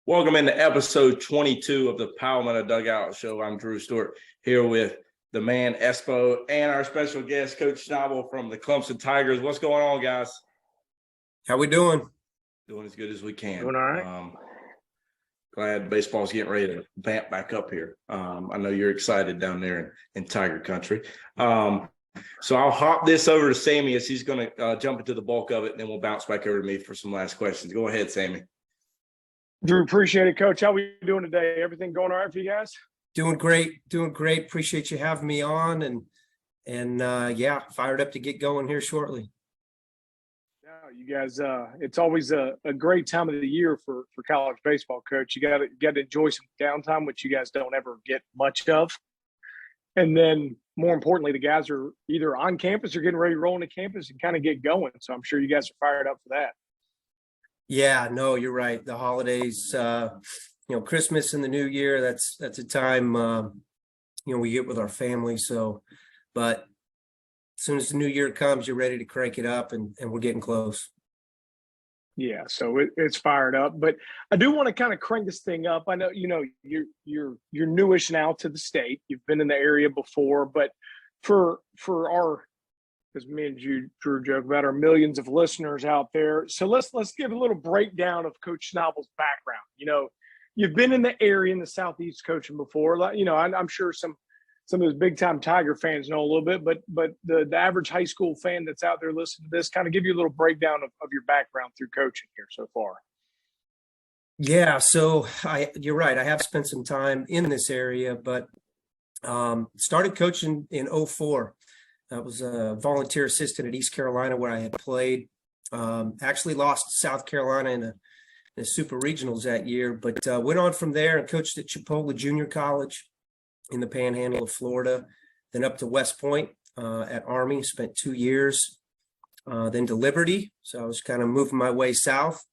Welcome into episode 22 of the Palmetto Dugout Show. I'm Drew Stewart here with the man Espo and our special guest, Coach Schnabel from the Clemson Tigers. What's going on, guys? How we doing? Doing as good as we can. Doing all right. Glad baseball's getting ready to vamp back up here. I know you're excited down there in Tiger Country. So I'll hop this over to Sammy as he's going to jump into the bulk of it, and then we'll bounce back over to me for some last questions. Go ahead, Sammy. Drew, appreciate it, Coach. How we doing today? Everything going all right for you guys? Doing great. Appreciate you having me on, and fired up to get going here shortly. Yeah, you guys. It's always a great time of the year for college baseball, Coach. You got to enjoy some downtime, which you guys don't ever get much of. And then, more importantly, the guys are either on campus or getting ready to roll into campus and kind of get going. So I'm sure you guys are fired up for that. Yeah, no, you're right. The holidays, Christmas and the New Year, that's a time, we get with our family. So, but as soon as the New Year comes, you're ready to crank it up, and we're getting close. Yeah, so it's fired up. But I do want to kind of crank this thing up. I know, you're newish now to the state. You've been in the area before, but for our, as me and Drew joke about, our millions of listeners out there. So let's give a little breakdown of Coach Schnabel's background. You've been in the area in the Southeast coaching before. I'm sure some of those big time Tiger fans know a little bit, but the average high school fan that's out there listening to this, kind of give you a little breakdown of your background through coaching here so far. Yeah, so you're right. I have spent some time in this area, but started coaching in 2004. I was a volunteer assistant at East Carolina where I had played. Actually lost South Carolina in the Super Regionals that year, but went on from there and coached at Chipola Junior College in the Panhandle of Florida, then up to West Point at Army, spent 2 years, then to Liberty. So I was kind of moving my way south,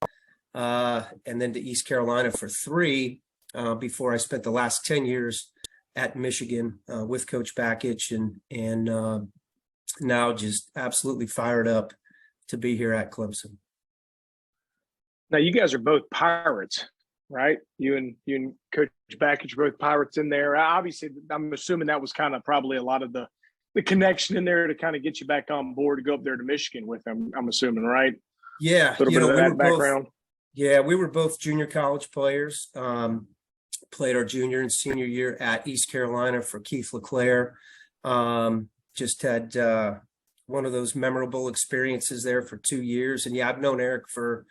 and then to East Carolina for 3 before I spent the last 10 years at Michigan with Coach Bakich, and now just absolutely fired up to be here at Clemson. Now you guys are both Pirates, right? You and Coach Bakich are both Pirates in there. Obviously, I'm assuming that was kind of probably a lot of the connection in there to kind of get you back on board to go up there to Michigan with them. I'm assuming, right? Yeah, a little bit of that background. We were both junior college players. Played our junior and senior year at East Carolina for Keith LeClaire. Just had one of those memorable experiences there for 2 years. And I've known Eric for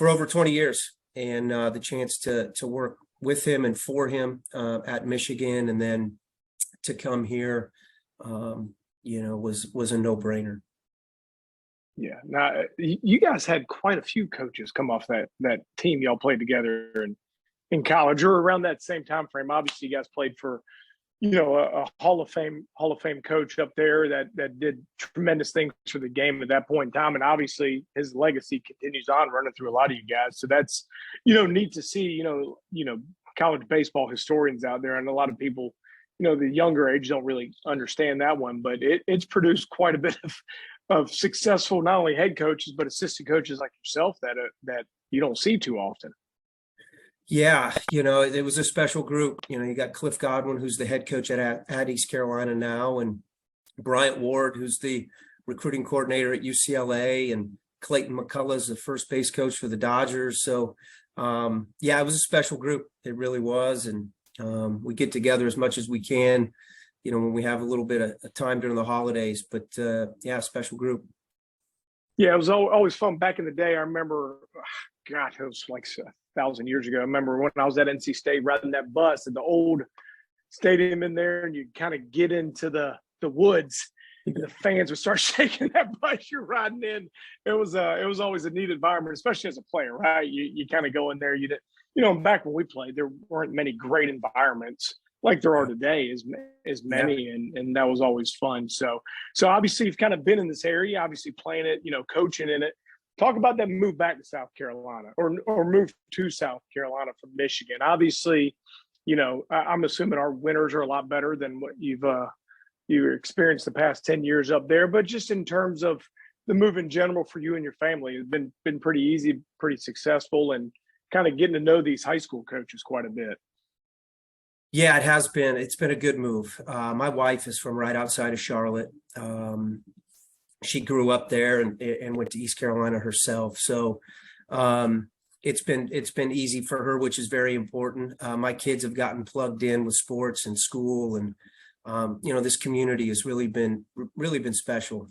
over 20 years, and the chance to work with him and for him at Michigan, and then to come here, was a no-brainer. Yeah. Now, you guys had quite a few coaches come off that team y'all played together in college or around that same time frame. Obviously, you guys played for a Hall of Fame coach up there that did tremendous things for the game at that point in time. And obviously his legacy continues on running through a lot of you guys. So that's, neat to see, college baseball historians out there. And a lot of people, the younger age don't really understand that one, but it's produced quite a bit of successful, not only head coaches, but assistant coaches like yourself that you don't see too often. Yeah, it was a special group. You got Cliff Godwin, who's the head coach at East Carolina now, and Bryant Ward, who's the recruiting coordinator at UCLA, and Clayton McCullough's the first base coach for the Dodgers. So, it was a special group. It really was. And we get together as much as we can, when we have a little bit of time during the holidays. But, special group. Yeah, it was always fun back in the day. I remember, it was like 1,000 years ago. I remember when I was at NC State riding that bus at the old stadium in there, and you kind of get into the woods, and the fans would start shaking that bus you're riding in. It was always a neat environment, especially as a player, right? You kind of go in there. Back when we played, there weren't many great environments like there are today, as many, and that was always fun. So obviously you've kind of been in this area, obviously playing it, coaching in it. Talk about that move back to South Carolina or move to South Carolina from Michigan. Obviously, I'm assuming our winters are a lot better than what you've experienced the past 10 years up there. But just in terms of the move in general for you and your family, it's been pretty easy, pretty successful, and kind of getting to know these high school coaches quite a bit. Yeah, it has been. It's been a good move. My wife is from right outside of Charlotte. She grew up there and went to East Carolina herself. So it's been easy for her, which is very important. My kids have gotten plugged in with sports and school, and this community has really been special.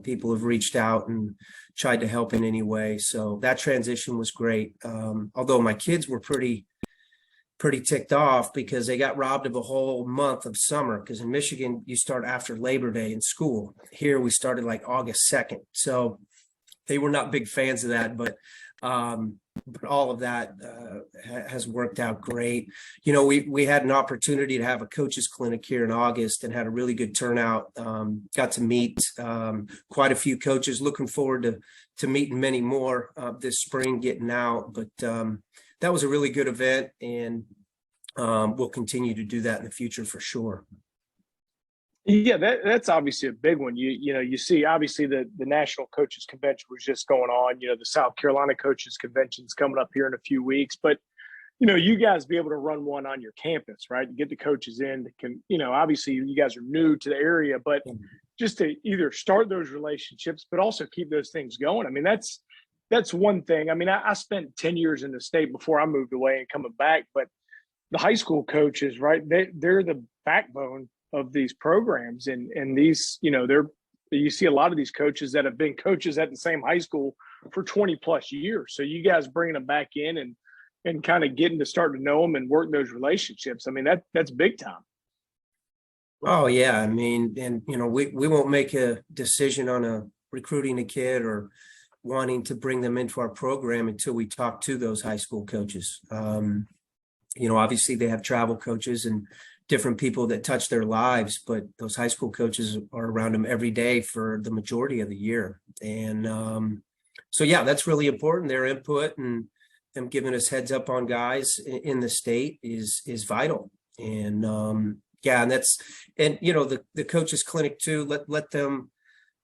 People have reached out and tried to help in any way. So that transition was great. Although my kids were pretty ticked off because they got robbed of a whole month of summer, because in Michigan you start after Labor Day in school. Here we started like August 2nd. So they were not big fans of that, but all of that has worked out great. We had an opportunity to have a coaches clinic here in August and had a really good turnout. Got to meet quite a few coaches. Looking forward to meeting many more this spring, getting out. But that was a really good event, and we'll continue to do that in the future for sure. Yeah, that's obviously a big one. You see, obviously the National Coaches Convention was just going on. The South Carolina Coaches Convention is coming up here in a few weeks. But you guys be able to run one on your campus, right? Get the coaches in. Obviously you guys are new to the area, but just to either start those relationships, but also keep those things going. I mean, that's one thing. I mean, I spent 10 years in the state before I moved away and coming back, but the high school coaches, right? They're the backbone of these programs, and these, you see a lot of these coaches that have been coaches at the same high school for 20 plus years. So you guys bringing them back in and kind of getting to start to know them and work those relationships. I mean, that's big time. Oh yeah. I mean, and we won't make a decision on recruiting a kid or wanting to bring them into our program until we talk to those high school coaches. Obviously they have travel coaches and different people that touch their lives, but those high school coaches are around them every day for the majority of the year. And so, yeah, that's really important. Their input and them giving us heads up on guys in the state is vital. And and the coaches clinic too, let them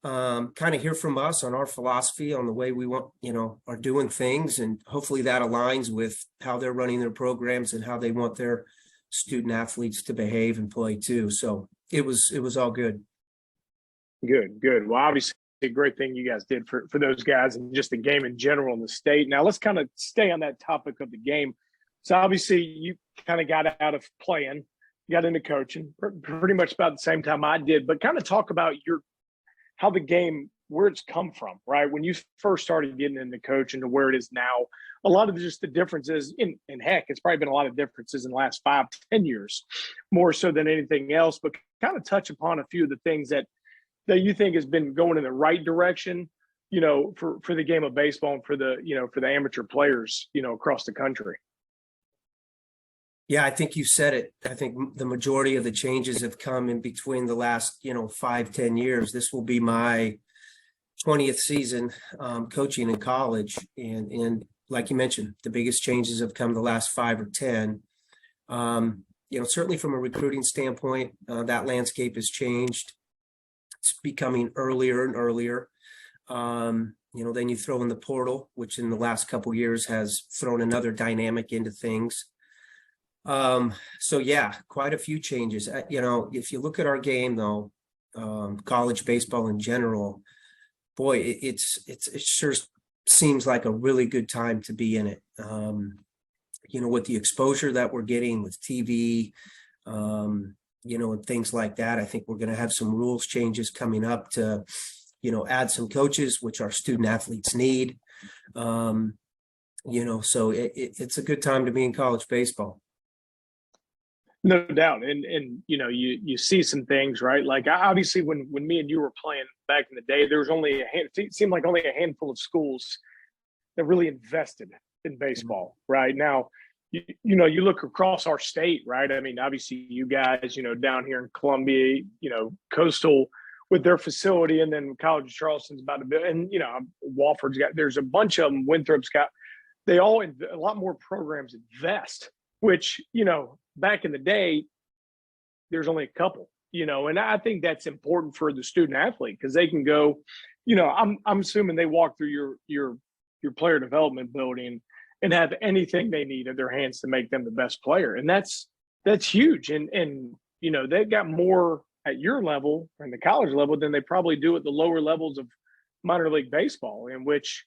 kind of hear from us on our philosophy on the way we want, are doing things. And hopefully that aligns with how they're running their programs and how they want their student athletes to behave and play too. So it was all good. Good. Well, obviously a great thing you guys did for those guys and just the game in general in the state. Now let's kind of stay on that topic of the game. So obviously you kind of got out of playing, got into coaching pretty much about the same time I did, but kind of talk about how the game, where it's come from, right? When you first started getting into coaching to where it is now, a lot of just the differences in heck, it's probably been a lot of differences in the last 5 to 10 years, more so than anything else, but kind of touch upon a few of the things that you think has been going in the right direction, for the game of baseball and for the amateur players, across the country. Yeah, I think you said it. I think the majority of the changes have come in between the last, 5-10 years. This will be my 20th season coaching in college. And like you mentioned, the biggest changes have come the last 5 or 10. Certainly from a recruiting standpoint, that landscape has changed. It's becoming earlier and earlier. Then you throw in the portal, which in the last couple of years has thrown another dynamic into things. So yeah, quite a few changes. If you look at our game though, college baseball in general, boy, it sure seems like a really good time to be in it. With the exposure that we're getting with TV, and things like that, I think we're going to have some rules changes coming up to, add some coaches, which our student athletes need. So it's a good time to be in college baseball. No doubt. And you see some things, right? Like obviously when me and you were playing back in the day, there was it seemed like only a handful of schools that really invested in baseball. Right now, you look across our state, right? I mean, obviously you guys, down here in Columbia, Coastal with their facility, and then College of Charleston's about to build, and Wofford's there's a bunch of them, Winthrop's got, a lot more programs invest, which, back in the day, there's only a couple, and I think that's important for the student athlete because they can go, I'm assuming they walk through your player development building and have anything they need in their hands to make them the best player. And that's huge. And they've got more at your level and the college level than they probably do at the lower levels of minor league baseball, in which,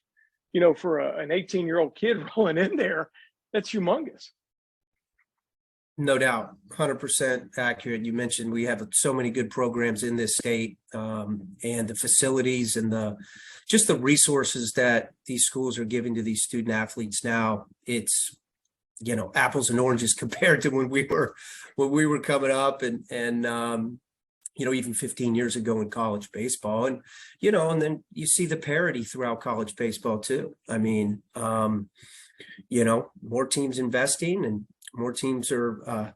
for an 18-year-old kid rolling in there, that's humongous. No doubt, 100% accurate. You mentioned we have so many good programs in this state, and the facilities and just the resources that these schools are giving to these student athletes now. It's, apples and oranges compared to when we were coming up and even 15 years ago in college baseball. And, and then you see the parity throughout college baseball too. I mean, more teams investing and more teams are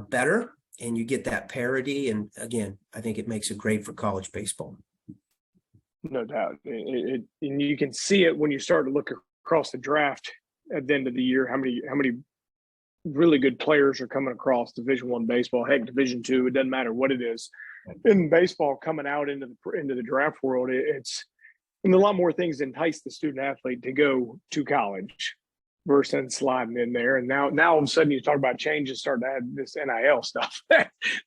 better, and you get that parity. And again, I think it makes it great for college baseball. No doubt. And you can see it when you start to look across the draft at the end of the year, how many really good players are coming across Division I baseball, heck, Division II, it doesn't matter what it is. In baseball coming out into the draft world, it's and a lot more things entice the student athlete to go to college versus sliding in there. And now all of a sudden you talk about changes, starting to add this NIL stuff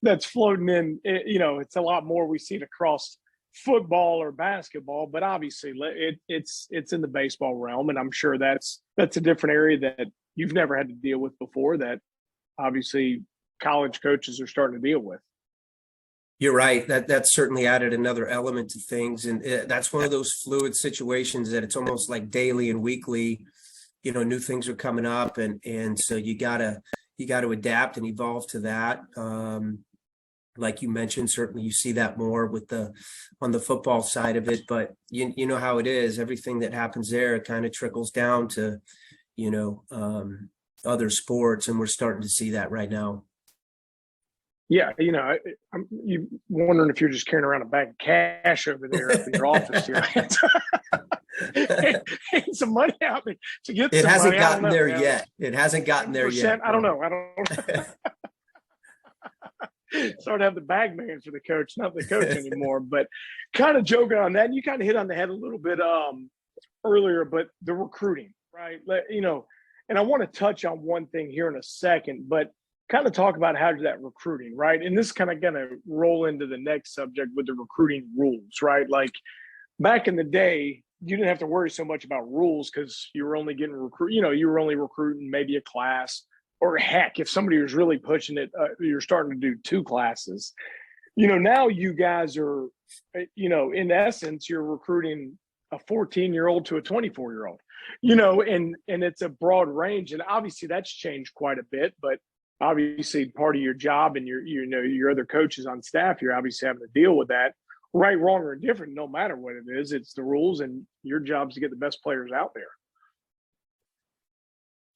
that's floating in. It's a lot more. We see it across football or basketball, but obviously it's in the baseball realm, and I'm sure that's a different area that you've never had to deal with before, that obviously college coaches are starting to deal with. You're right. That's certainly added another element to things, and that's one of those fluid situations that it's almost like daily and weekly. New things are coming up, and so you gotta adapt and evolve to that. Like you mentioned, certainly you see that more on the football side of it, but you know how it is. Everything that happens there kind of trickles down to other sports, and we're starting to see that right now. Yeah, I'm wondering if you're just carrying around a bag of cash over there up in your office here. And some money out there to get. It hasn't gotten there yet. It hasn't gotten there yet. I don't know. Start to have the bag man for the coach, not the coach anymore. But kind of joking on that, and you kind of hit on the head a little bit earlier, but the recruiting, right? And I want to touch on one thing here in a second, but kind of talk about how to do that recruiting, right? And this kind of going to roll into the next subject with the recruiting rules, right? Like back in the day, you didn't have to worry so much about rules because you were only getting you were only recruiting maybe a class, or heck, if somebody was really pushing it, you're starting to do 2 classes. Now you guys are, in essence, you're recruiting a 14-year-old to a 24-year-old, and it's a broad range. And obviously that's changed quite a bit, but obviously part of your job and your other coaches on staff, you're obviously having to deal with that, right, wrong, or indifferent, no matter what it is. It's the rules, and your job is to get the best players out there.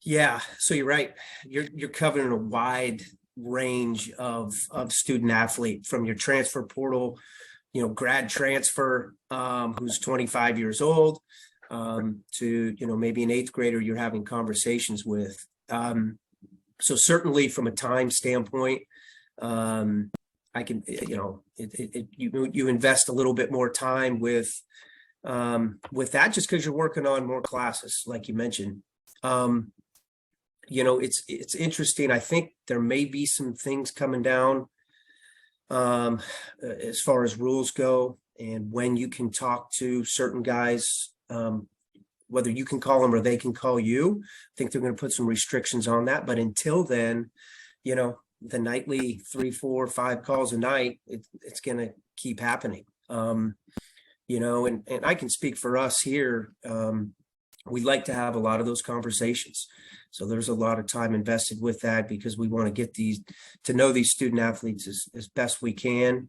Yeah, so you're right. You're covering a wide range of student athlete, from your transfer portal, grad transfer, who's 25 years old, to maybe an 8th grader you're having conversations with. So certainly from a time standpoint, I can, you invest a little bit more time with that, just because you're working on more classes, like you mentioned. It's interesting. I think there may be some things coming down as far as rules go, and when you can talk to certain guys, whether you can call them or they can call you. I think they're going to put some restrictions on that. But until then, the nightly 3, 4, 5 calls a night, it's going to keep happening. And I can speak for us here. We like to have a lot of those conversations. So there's a lot of time invested with that, because we want to get to know these student athletes as best we can.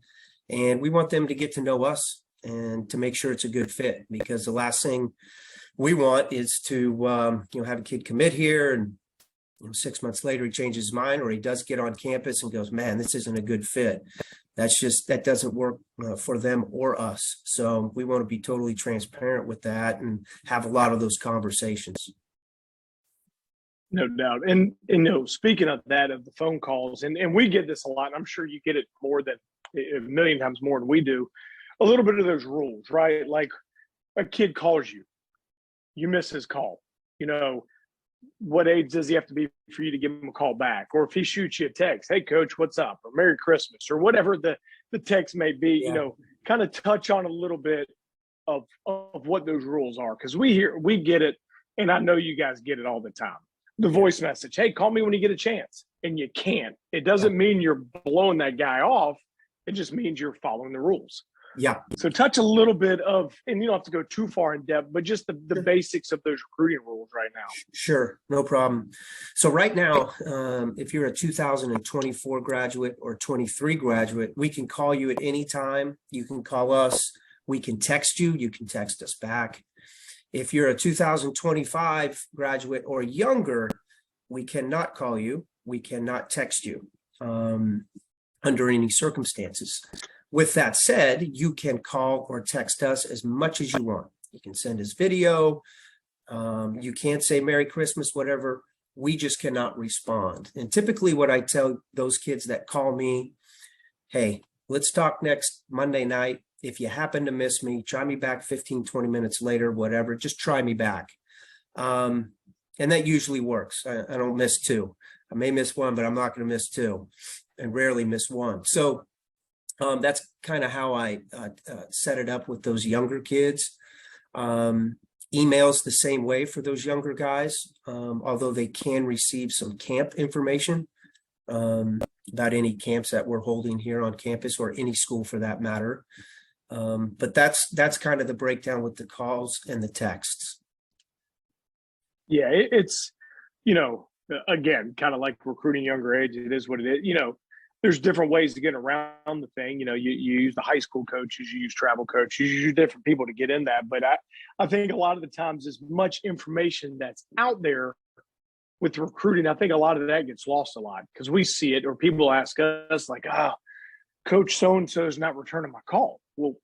And we want them to get to know us and to make sure it's a good fit, because the last thing we want is to, have a kid commit here and 6 months later he changes his mind, or he does get on campus and goes, man, this isn't a good fit. That doesn't work for them or us. So we want to be totally transparent with that and have a lot of those conversations. No doubt. And speaking of that, of the phone calls, and we get this a lot, and I'm sure you get it more than a million times more than we do, a little bit of those rules, right? Like a kid calls you, you miss his call, what age does he have to be for you to give him a call back? Or if he shoots you a text, hey coach, what's up? Or Merry Christmas, or whatever the text may be, Yeah. kind of touch on a little bit of what those rules are. Cause we get it. And I know you guys get it all the time. The voice message, hey, call me when you get a chance. And you can't. It doesn't mean you're blowing that guy off. It just means you're following the rules. Yeah. So touch a little bit of, and you don't have to go too far in depth, but just the basics of those recruiting rules right now. Sure, no problem. So right now, if you're a 2024 graduate or 23 graduate, we can call you at any time. You can call us. We can text you. You can text us back. If you're a 2025 graduate or younger, we cannot call you. We cannot text you under any circumstances. With that said, you can call or text us as much as you want. You can send us video. You can't say Merry Christmas, whatever. We just cannot respond. And typically what I tell those kids that call me, hey, let's talk next Monday night. If you happen to miss me, try me back 15, 20 minutes later, whatever, just try me back. And that usually works. I don't miss two. I may miss one, but I'm not going to miss two, and rarely miss one. So that's kind of how I set it up with those younger kids. Emails the same way for those younger guys, although they can receive some camp information about any camps that we're holding here on campus, or any school for that matter. But that's kind of the breakdown with the calls and the texts. Yeah, it's, again, kind of like recruiting younger age. It is what it is. There's different ways to get around the thing. You use the high school coaches, you use travel coaches, you use different people to get in that. But I think a lot of the times as much information that's out there with recruiting, I think a lot of that gets lost a lot, because we see it, or people ask us like, coach so-and-so is not returning my call. Well,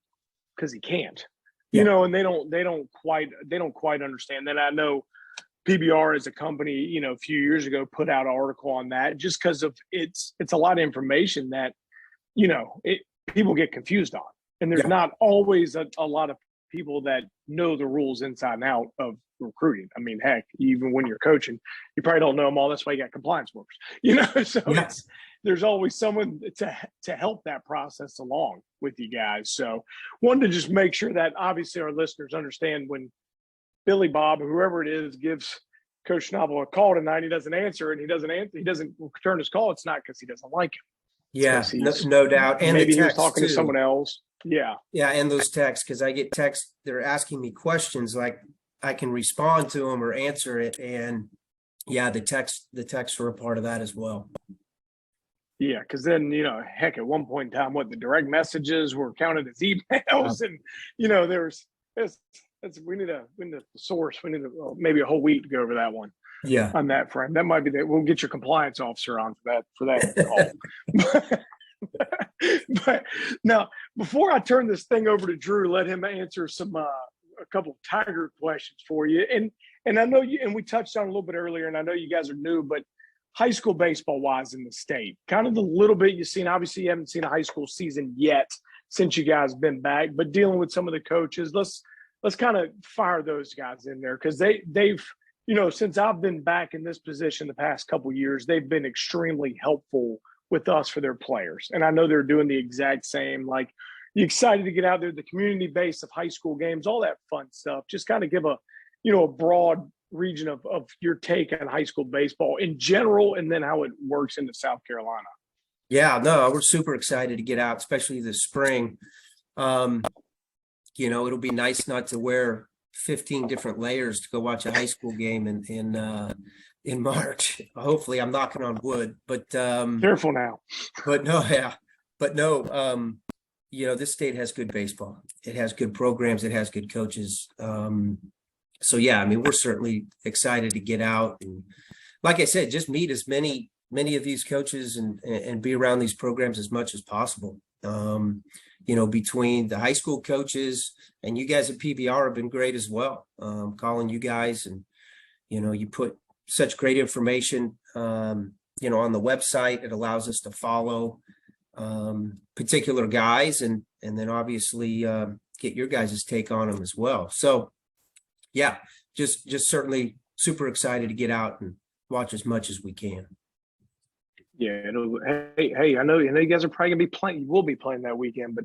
because he can't, and they don't quite understand that. I know PBR as a company, a few years ago put out an article on that, just because of it's a lot of information that, people get confused on. And there's not always a lot of people that know the rules inside and out of recruiting. I mean, heck, even when you're coaching, you probably don't know them all. That's why you got compliance workers, so there's always someone to help that process along with you guys. So wanted to just make sure that obviously our listeners understand when Billy Bob, whoever it is, gives Coach Schnabel a call tonight, he doesn't answer, and he doesn't return his call. It's not because he doesn't like him. Yeah, no doubt. And maybe the he was text talking too. to someone else. Yeah. Yeah. And those texts, because I get texts, they're asking me questions, like I can respond to them or answer it. And the texts are a part of that as well. Yeah, because then, heck, at one point in time, the direct messages were counted as emails, and we need a source. We need maybe a whole week to go over that one. Yeah, on that frame. That might be that. We'll get your compliance officer on for that call. But now, before I turn this thing over to Drew, let him answer a couple of Tiger questions for you. And I know you, and we touched on a little bit earlier, and I know you guys are new, but high school baseball wise in the state, kind of the little bit you've seen. Obviously, you haven't seen a high school season yet since you guys been back, but dealing with some of the coaches, let's kind of fire those guys in there, because they've since I've been back in this position the past couple of years, they've been extremely helpful with us for their players. And I know they're doing the exact same. Like, you excited to get out there, the community base of high school games, all that fun stuff. Just kind of give a broad region of your take on high school baseball in general, and then how it works into South Carolina. Yeah, no, we're super excited to get out, especially this spring. It'll be nice not to wear 15 different layers to go watch a high school game in March. Hopefully, I'm knocking on wood, but careful now. But no, this state has good baseball. It has good programs. It has good coaches. So we're certainly excited to get out, and like I said, just meet as many of these coaches and be around these programs as much as possible. Between the high school coaches and you guys at PBR have been great as well. Calling you guys, and you put such great information on the website. It allows us to follow particular guys, and then obviously get your guys' take on them as well. So just certainly super excited to get out and watch as much as we can. Yeah. Hey, I know you guys are probably gonna be playing. You will be playing that weekend, but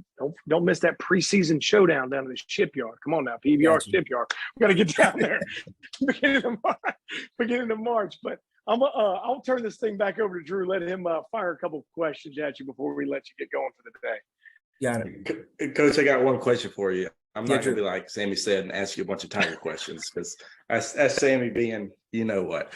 don't miss that preseason showdown down in the shipyard. Come on now, PBR Gotcha. Shipyard. We got to get down there beginning of March. But I'll turn this thing back over to Drew. Let him fire a couple questions at you before we let you get going for the day. Got it. Coach, I got one question for you. I'm Yeah, not going to Drew. be like Sammy said and ask you a bunch of Tiger questions because that's Sammy being, you know what.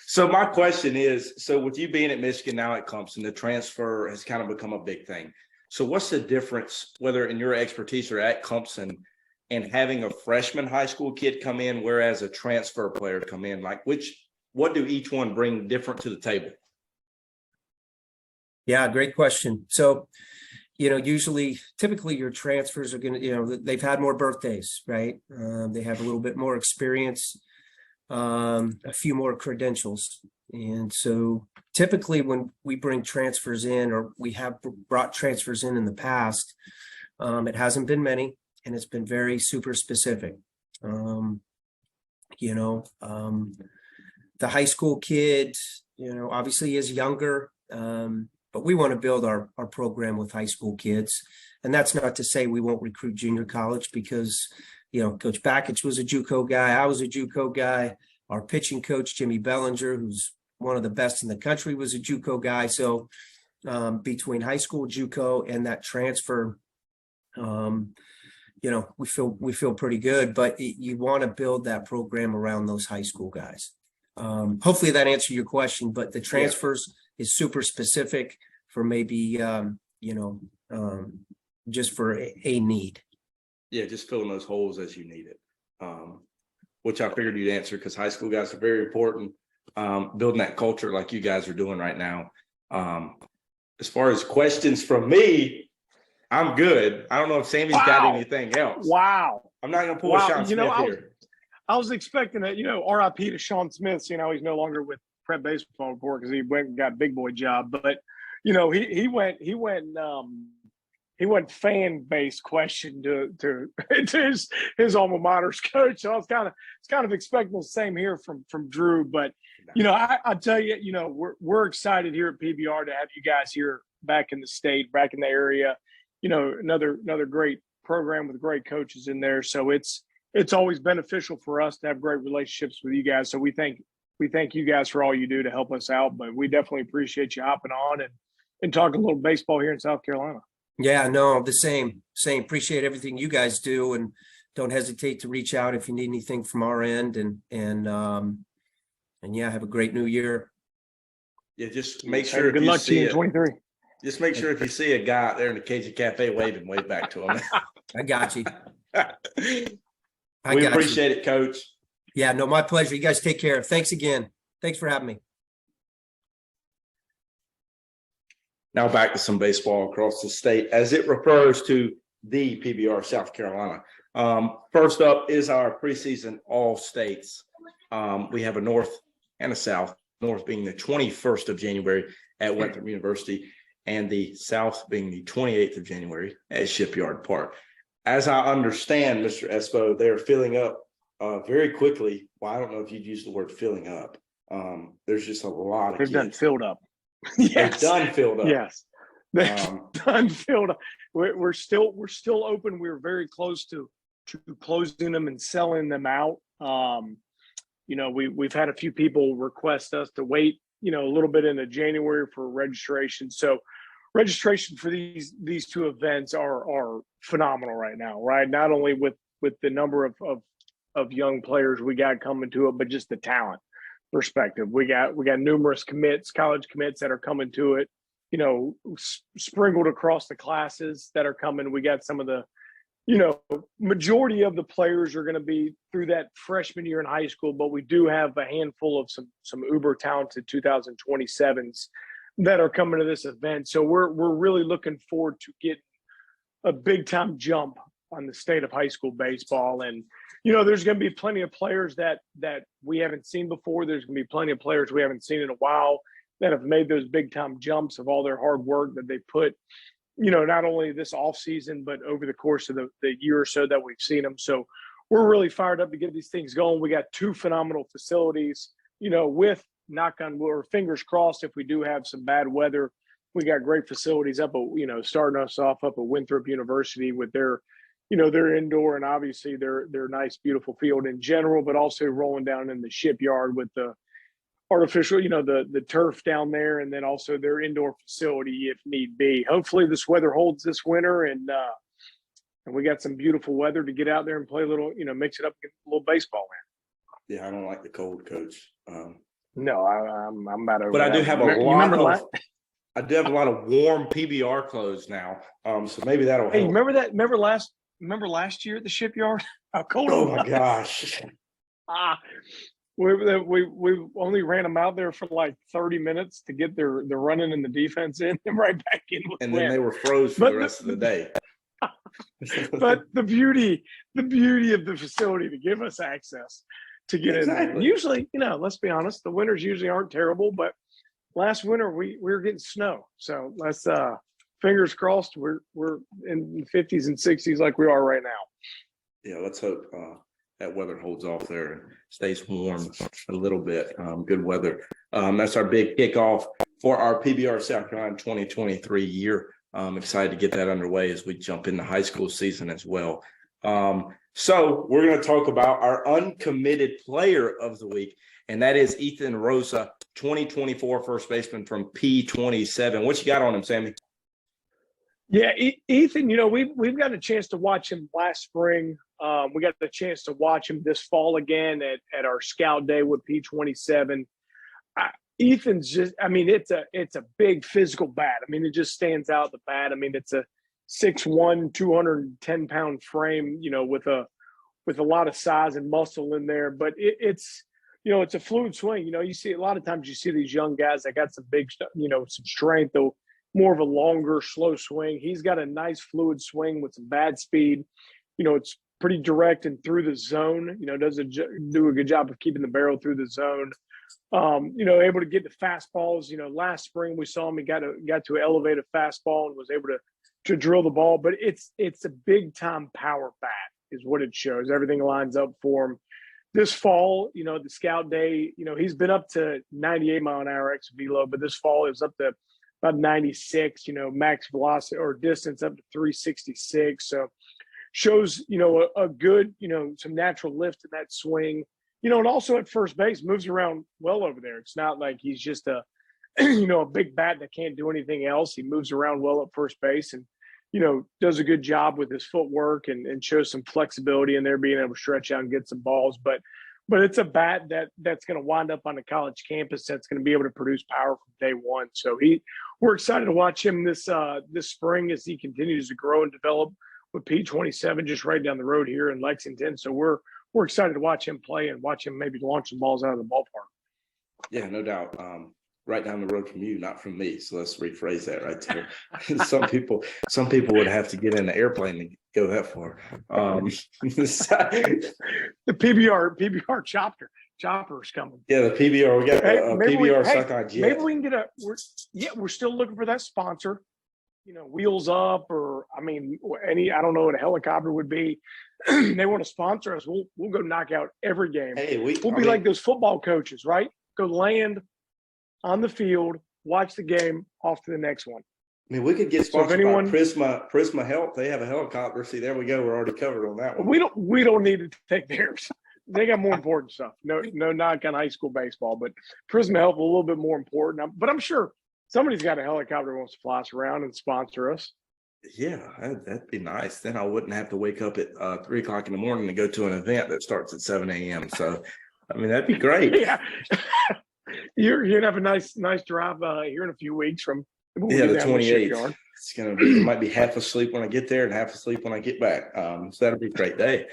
So my question is, so with you being at Michigan, now at Clemson, the transfer has kind of become a big thing. So what's the difference, whether in your expertise or at Clemson, and having a freshman high school kid come in, whereas a transfer player come in? Like what do each one bring different to the table? Yeah, great question. So, typically your transfers are going to, they've had more birthdays, right? They have a little bit more experience, a few more credentials. And so typically when we bring transfers in, or we have brought transfers in the past, it hasn't been many, and it's been very super specific. The high school kid, obviously is younger, but we want to build our program with high school kids. And that's not to say we won't recruit junior college because, Coach Bakich was a JUCO guy. I was a JUCO guy. Our pitching coach, Jimmy Bellinger, who's one of the best in the country, was a JUCO guy. So between high school, JUCO, and that transfer, we feel pretty good, but you want to build that program around those high school guys. Hopefully that answered your question, but the transfers is super specific for maybe, just for a need. Yeah, just filling those holes as you need it, which I figured you'd answer because high school guys are very important. Building that culture like you guys are doing right now. As far as questions from me, I'm good. I don't know if Sammy's got anything else. Wow. I'm not going to pull a Sean Smith here. I was expecting that, RIP to Sean Smith. He's no longer with Prep Baseball Report because he went and got a big boy job. But, he went fan-based question to his alma mater's coach. So I was kind of expecting the same here from Drew. But, I tell you, we're excited here at PBR to have you guys here back in the state, back in the area. Another great program with great coaches in there. So it's always beneficial for us to have great relationships with you guys. So we thank you guys for all you do to help us out, but we definitely appreciate you hopping on and talking a little baseball here in South Carolina. Yeah, no, the same. Appreciate everything you guys do, and don't hesitate to reach out if you need anything from our end. And yeah, have a great new year. Yeah, just make sure. Good luck to you in 23. Just make sure if you see a guy out there in the Cajun Cafe waving, wave back to him. I got you. We appreciate it, Coach. Yeah, no, my pleasure. You guys take care. Thanks again. Thanks for having me. Now back to some baseball across the state as it refers to the PBR South Carolina. First up is our preseason all states. We have a North and a South, North being the 21st of January at Winthrop University, and the South being the 28th of January at Shipyard Park. As I understand, Mr. Espo, they're filling up very quickly. Well, I don't know if you'd use the word filling up. There's just a lot of They've kids. done filled up. Yes. They've done filled up. Yes. They've done filled up. We're still open. We're very close to closing them and selling them out. We've had a few people request us to wait, a little bit into January for registration. So registration for these two events are phenomenal right now, right? Not only with the number of young players we got coming to it, but just the talent perspective. We got numerous college commits that are coming to it, sprinkled across the classes that are coming. We got some of the, majority of the players are going to be through that freshman year in high school, but we do have a handful of some uber talented 2027s that are coming to this event. So we're really looking forward to getting a big time jump on the state of high school baseball. And, there's going to be plenty of players that we haven't seen before. There's going to be plenty of players we haven't seen in a while that have made those big time jumps of all their hard work that they put, not only this off season, but over the course of the year or so that we've seen them. So we're really fired up to get these things going. We got 2 phenomenal facilities, with knock on wood or fingers crossed, if we do have some bad weather, we got great facilities up at, starting us off up at Winthrop University with their indoor and obviously their nice, beautiful field in general, but also rolling down in the shipyard with the artificial, the turf down there, and then also their indoor facility if need be. Hopefully this weather holds this winter and we got some beautiful weather to get out there and play a little, mix it up, get a little baseball in. Yeah, I don't like the cold, Coach. No, I'm about over. But I do have I do have a lot of warm PBR clothes now. So maybe that'll help. Hey, remember that? Remember last year at the shipyard? How cold Oh it was? my gosh. We only ran them out there for like 30 minutes to get their running and the defense in and right back in. And then they were froze for the rest of the day. But the beauty of the facility to give us access to get in there. And usually, let's be honest, the winters usually aren't terrible, but last winter we were getting snow. So let's fingers crossed we're in the 50s and 60s like we are right now. Yeah, let's hope that weather holds off there and stays warm a little bit. Good weather. That's our big kickoff for our PBR South Carolina 2023 year. I'm excited to get that underway as we jump into high school season as well. So we're going to talk about our uncommitted player of the week, and that is Ethan Rosa, 2024 first baseman from P27. What you got on him, Sammy? Yeah, Ethan, we've got a chance to watch him last spring. We got the chance to watch him this fall again at our scout day with P27. Ethan's just, it's a big physical bat. It just stands out the bat. It's a 6'1", 210-pound frame, with a lot of size and muscle in there. But it's a fluid swing. You see a lot of times you see these young guys that got some big, some strength, though more of a longer, slow swing. He's got a nice fluid swing with some bad speed. It's pretty direct and through the zone. Does do a good job of keeping the barrel through the zone. Able to get the fastballs. Last spring we saw him. He got to elevate a fastball and was able to drill the ball. But it's a big time power bat is what it shows. Everything lines up for him. This fall, the scout day, he's been up to 98 mile an hour ex velo, but this fall it was up to about 96. Max velocity or distance up to 366. So shows a good some natural lift in that swing. And also at first base, moves around well over there. It's not like he's just a big bat that can't do anything else. He moves around well at first base and, does a good job with his footwork and shows some flexibility in there, being able to stretch out and get some balls. But it's a bat that's going to wind up on a college campus that's going to be able to produce power from day one. So we're excited to watch him this spring as he continues to grow and develop with P27 just right down the road here in Lexington. So we're excited to watch him play and watch him maybe launch some balls out of the ballpark. Yeah, no doubt. Right down the road from you, not from me. So let's rephrase that right there. Some people would have to get in the airplane to go that far. The PBR chopper's coming. Yeah, the PBR. We got PBR Sockeye Jet. Maybe we can get we're still looking for that sponsor. Wheels Up or I don't know what a helicopter would be. They want to sponsor us. We'll go knock out every game. Hey, we'll be like those football coaches, right? Go land on the field, watch the game, off to the next one. We could get sponsored by Prisma Health. They have a helicopter. See, there we go. We're already covered on that one. We don't need to take theirs. They got more important stuff. No knock on high school baseball, but Prisma Health a little bit more important. But I'm sure somebody's got a helicopter that wants to fly us around and sponsor us. Yeah, that'd be nice. Then I wouldn't have to wake up at 3 o'clock in the morning to go to an event that starts at 7 a.m. So, that'd be great. Yeah. You're going to have a nice drive here in a few weeks from the 28th. It's going to be, it might be half asleep when I get there and half asleep when I get back. So that'll be a great day.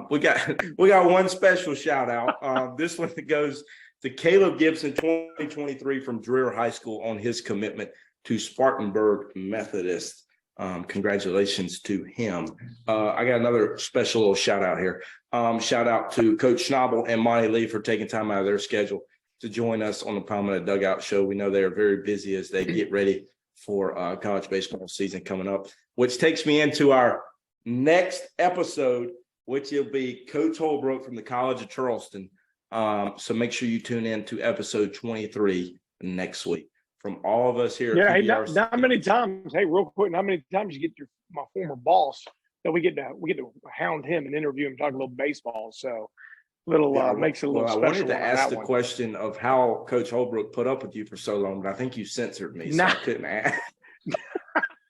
We got one special shout out. This one goes to Caleb Gibson, 2023 from Dreher High School on his commitment to Spartanburg Methodist. Congratulations to him. I got another special little shout out here. Shout out to Coach Schnabel and Monty Lee for taking time out of their schedule to join us on the Palmetto Dugout show. We know they are very busy as they get ready for college baseball season coming up, which takes me into our next episode which will be Coach Holbrook from the College of Charleston. So make sure you tune in to episode 23 next week. From all of us here. Yeah, at hey, PBR. not many times. Hey, real quick, how many times you get my former boss that we get to hound him and interview him, talk a little baseball. So makes it a little I special. wanted to ask the question of how Coach Holbrook put up with you for so long, but I think you censored me, so I couldn't ask.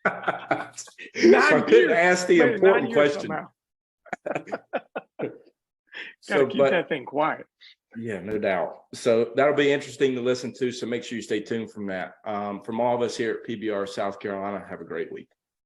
I couldn't ask the important question. Gotta keep that thing quiet. Yeah, no doubt. So that'll be interesting to listen to. So make sure you stay tuned from that. From all of us here at PBR South Carolina, have a great week.